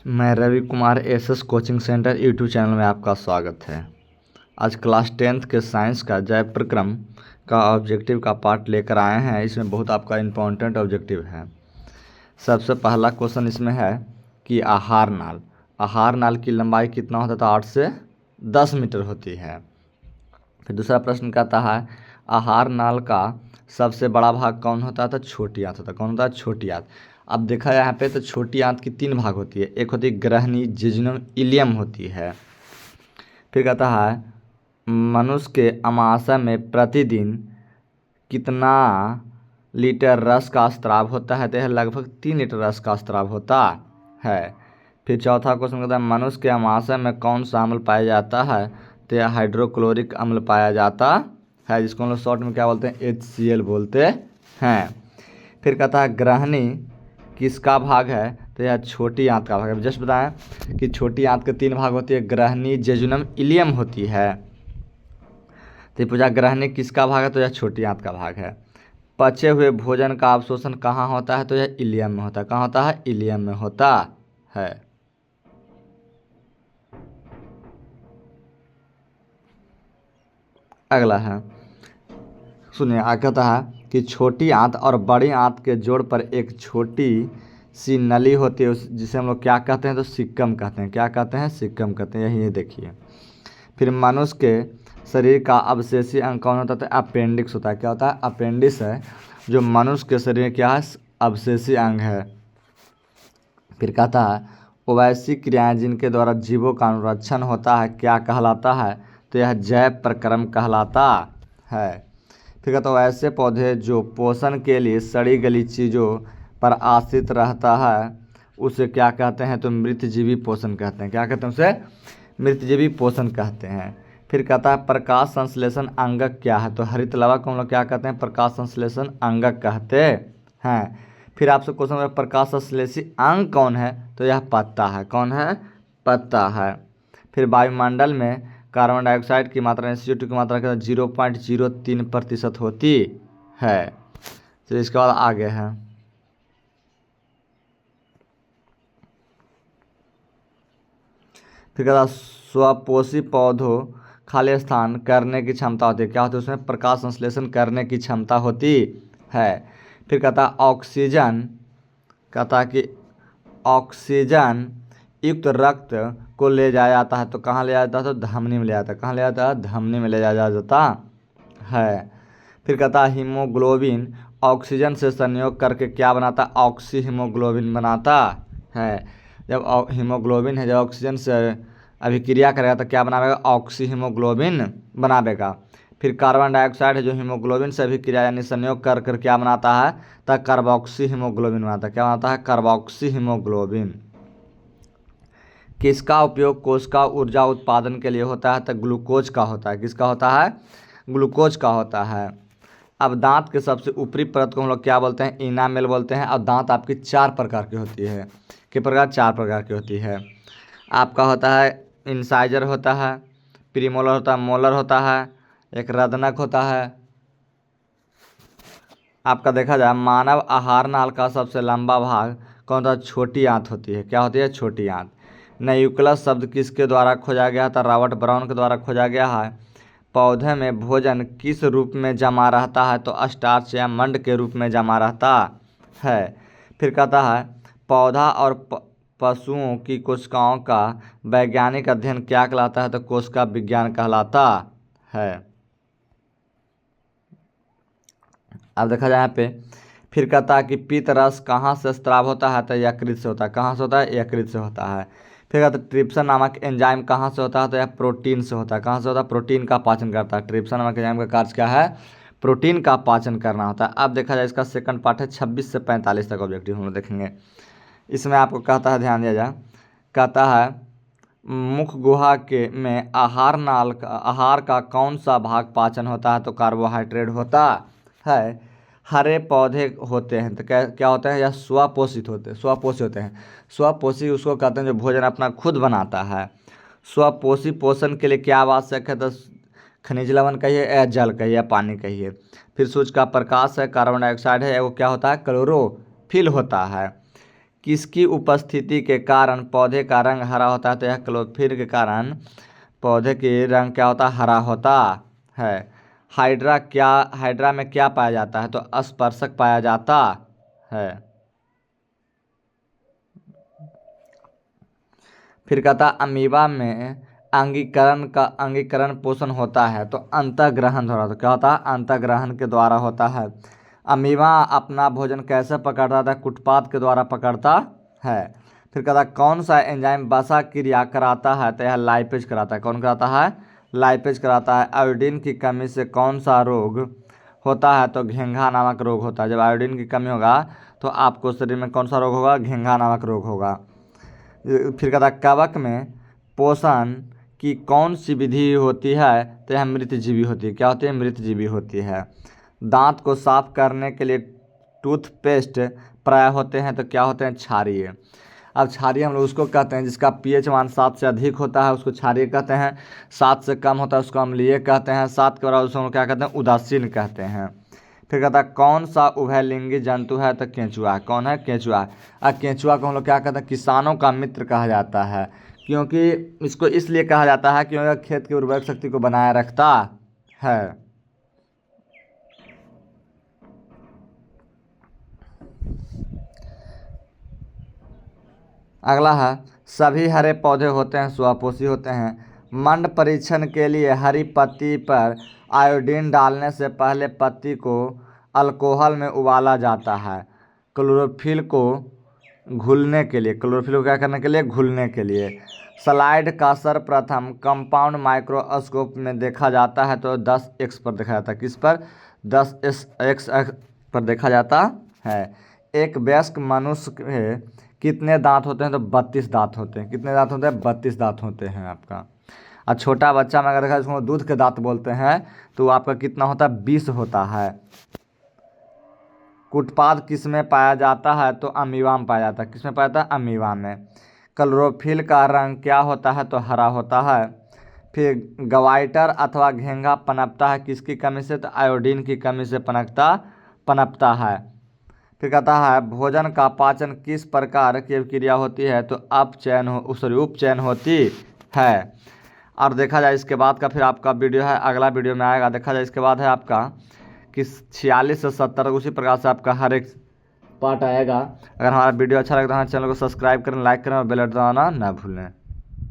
मैं Ravi Kumar SS coaching centre YouTube channel में आपका स्वागत है। आज क्लास 10th के साइंस का जैव प्रक्रम का ऑब्जेक्टिव का पार्ट लेकर आए हैं। इसमें बहुत आपका इम्पोर्टेंट ऑब्जेक्टिव है। सबसे पहला क्वेश्चन इसमें है कि आहार नाल की लंबाई कितना होता है? तो 8 से 10 मीटर होती है। फिर दूसरा प्रश्न कहता है आहार नाल का सबसे बड़ा भाग कौन होता है? तो छोटी आंत होता है। कौन होता है? छोटी आंत। अब देखा यहाँ पे तो छोटी आंत की 3 भाग होती है। एक होती है ग्रहणी, जिज्नम, इलियम होती है। फिर कहता है मनुष्य के अमाशय में प्रतिदिन कितना लीटर रस का स्राव होता है? तो यह लगभग 3 लीटर रस का स्राव होता है। फिर चौथा क्वेश्चन कहता है मनुष्य के अमाशय में कौन सा अम्ल पाया जाता है? तो यह हाइड्रोक्लोरिक अम्ल पाया जाता है, जिसको हम लोग शॉर्ट में क्या बोलते हैं? HCl बोलते हैं। फिर कहता है ग्रहणी किसका भाग है? तो यह छोटी आंत का भाग है। जस्ट बताएं कि छोटी आंत के 3 भाग होती है, ग्रहणी, जेजुनम, इलियम होती है। तो पूछा ग्रहणी किसका भाग है? तो यह छोटी आंत का भाग है। पचे हुए भोजन का अवशोषण कहाँ होता है? तो यह इलियम में होता है। कहाँ होता है? इलियम में होता है। अगला है, सुनिए, आगे कहता है कि छोटी आंत और बड़ी आंत के जोड़ पर एक छोटी सी नली होती है, जिसे हम लोग क्या कहते हैं? तो सिक्कम कहते हैं। क्या कहते हैं? सिक्कम कहते हैं। यही देखिए। फिर मनुष्य के शरीर का अवशेषी अंग कौन होता है? तो अपेंडिक्स होता है। क्या होता है? अपेंडिक्स है जो मनुष्य के शरीर में क्या है? अवशेषी अंग है। फिर कहता है उवैसी क्रियाएं जिनके द्वारा जीवों का अनुरक्षण होता है क्या कहलाता है? तो यह जैव प्रक्रम कहलाता है। फिर कहता है ऐसे पौधे जो पोषण के लिए सड़ी गली चीज़ों पर आश्रित रहता है उसे क्या कहते हैं? तो मृतजीवी पोषण कहते हैं। क्या कहते हैं? उसे मृतजीवी पोषण कहते हैं। फिर कहता है प्रकाश संश्लेषण अंगक क्या है? तो हरित लवा को हम लोग क्या कहते हैं? प्रकाश संश्लेषण अंगक कहते हैं। फिर आपसे क्वेश्चन है प्रकाश संश्लेषी अंग कौन है? तो यह पत्ता है। कौन है? पत्ता है। फिर वायुमंडल में कार्बन डाइऑक्साइड की मात्रा CO2 की मात्रा 0.03% होती है। तो इसके बाद आगे है, फिर कहता स्वपोषी पौधों खाली स्थान करने की क्षमता होती है। क्या होती है? उसमें प्रकाश संश्लेषण करने की क्षमता होती है। फिर कहता ऑक्सीजन, कहता कि ऑक्सीजन युक्त रक्त को ले जाया जाता है। तो कहाँ ले जाया जाता है? तो धमनी में ले जाता है। कहाँ ले जाता है? धमनी में ले जाया जाता है। फिर कहता है हीमोग्लोबिन ऑक्सीजन से संयोग करके क्या बनाता है? ऑक्सी हीमोग्लोबिन बनाता है। जब हीमोग्लोबिन है, जब ऑक्सीजन से अभिक्रिया करेगा तो क्या बनाएगा? ऑक्सी हीमोग्लोबिन बनाएगा। फिर कार्बन डाइऑक्साइड है जो हीमोग्लोबिन से अभिक्रिया यानी संयोग कर कर क्या बनाता है? तो कार्बोक्सी हीमोग्लोबिन बनाता है। क्या बनाता है? Carboxy haemoglobin. किसका उपयोग कोशिका ऊर्जा उत्पादन के लिए होता है? तो ग्लूकोज का होता है। किसका होता है? ग्लूकोज का होता है। अब दांत के सबसे ऊपरी परत को हम लोग क्या बोलते हैं? इनामेल बोलते हैं। और दांत आपकी 4 प्रकार की होती है। किस प्रकार? 4 प्रकार की होती है। आपका होता है इंसाइजर होता है, प्रीमोलर होता है, मोलर होता है, एक रदनक होता है। आपका देखा जाए मानव आहार नाल का सबसे लंबा भाग कौन सा? छोटी आंत होती है। क्या होती है? छोटी आंत। न्यूक्लियस शब्द किसके द्वारा खोजा गया था? रॉबर्ट ब्राउन के द्वारा खोजा गया है। पौधे में भोजन किस रूप में जमा रहता है? तो स्टार्च या मंड के रूप में जमा रहता है। फिर कहता है पौधा और पशुओं की कोशिकाओं का वैज्ञानिक अध्ययन क्या कहलाता है? तो कोशिका विज्ञान कहलाता है। अब देखा जाए यहाँ पे, फिर कहता है कि पीत रस कहाँ से स्राव होता है? तो यकृत से होता है। कहाँ से होता है? यकृत से होता है। फिर कहता है ट्रिप्सन नामक एंजाइम कहाँ से होता है? तो यह प्रोटीन से होता है। कहाँ से होता है? प्रोटीन का पाचन करता है। ट्रिप्सन नामक एंजाइम का कार्य क्या है? प्रोटीन का पाचन करना होता है। अब देखा जाए इसका सेकंड पार्ट है 26 से 45 तक ऑब्जेक्टिव हम लोग देखेंगे। इसमें आपको कहता है, ध्यान दिया जाए, कहता है मुख गुहा के में आहार का कौन सा भाग पाचन होता है? तो कार्बोहाइड्रेट होता है। हरे पौधे होते हैं तो क्या होते हैं? या स्वपोषित होते हैं। स्वपोषी होते हैं। स्वपोषी उसको कहते हैं जो भोजन अपना खुद बनाता है। स्वपोषी पोषण के लिए क्या आवश्यक है? तो खनिज लवण कहिए या जल कहिए या पानी कहिए। फिर सूर्य का प्रकाश है, कार्बन डाइऑक्साइड है, वो क्या होता है? क्लोरोफिल होता है। किसकी उपस्थिति के कारण पौधे का रंग हरा होता है? तो यह क्लोरोफिल के कारण पौधे के रंग क्या होता है? हरा होता है। हाइड्रा में क्या पाया जाता है? तो स्पर्शक पाया जाता है। फिर कहता अमीबा में अंगीकरण पोषण होता है, तो अंतःग्रहण द्वारा। तो क्या होता है? अंतःग्रहण के द्वारा होता है। अमीबा अपना भोजन कैसे पकड़ता था? कुटपाद के द्वारा पकड़ता है। फिर कहता कौन सा एंजाइम वसा क्रिया कराता है? तो यह लाइपेज कराता है। कौन कराता है? लाइपेज कराता है। आयोडीन की कमी से कौन सा रोग होता है? तो घेंघा नामक रोग होता है। जब आयोडीन की कमी होगा तो आपको शरीर में कौन सा रोग होगा? घेंघा नामक रोग होगा। फिर कहता कवक में पोषण की कौन सी विधि होती है? तो यह मृतजीवी होती है। क्या होती है? मृतजीवी होती है। दांत को साफ करने के लिए टूथपेस्ट प्राय होते हैं, तो क्या होते हैं? क्षारीय। अब क्षारीय हम लोग उसको कहते हैं जिसका pH मान 7 से अधिक होता है, उसको क्षारीय कहते हैं। 7 से कम होता है उसको अम्लीय कहते हैं। 7 के बराबर उसको हम लोग क्या कहते हैं? उदासीन कहते हैं। फिर कहता है कौन सा उभयलिंगी जंतु है? तो केंचुआ। कौन है? केंचुआ। अब केंचुआ को हम लोग क्या कहते हैं? किसानों का मित्र कहा जाता है, क्योंकि इसको इसलिए कहा जाता है क्योंकि खेत की उर्वरक शक्ति को बनाए रखता है। अगला है सभी हरे पौधे होते हैं स्वपोषी होते हैं। मंड परीक्षण के लिए हरी पत्ती पर आयोडीन डालने से पहले पत्ती को अल्कोहल में उबाला जाता है। क्लोरोफिल को घुलने के लिए, क्लोरोफिल को क्या करने के लिए? घुलने के लिए। स्लाइड का सर्वप्रथम कंपाउंड माइक्रोस्कोप में देखा जाता है, तो 10x पर देखा जाता है। किस पर? 10x पर देखा जाता है। एक वयस्क मनुष्य के कितने दांत होते हैं? तो 32 दांत होते हैं। कितने दांत होते हैं? 32 दांत होते हैं आपका। और छोटा बच्चा में अगर देखा जिसको दूध के दांत बोलते हैं, तो आपका कितना होता है? 20 होता है। कुटपाद किस में पाया जाता है? तो अमीबा में पाया जाता है। किस में पाया जाता है? अमीबा में। क्लोरोफिल का रंग क्या होता है? तो हरा होता है। फिर गवाइटर अथवा घेंघा पनपता है किसकी कमी से? तो आयोडीन की कमी से पनपता है। फिर कहता है भोजन का पाचन किस प्रकार की क्रिया होती है? तो उपचयन होती है। और देखा जाए इसके बाद का फिर आपका वीडियो है, अगला वीडियो में आएगा। देखा जाए इसके बाद है आपका कि 46 से 70 उसी प्रकार से आपका हर एक पार्ट आएगा। अगर हमारा वीडियो अच्छा लगता है चैनल को सब्सक्राइब करें, लाइक करें और बेल आइकन दबाना ना भूलें।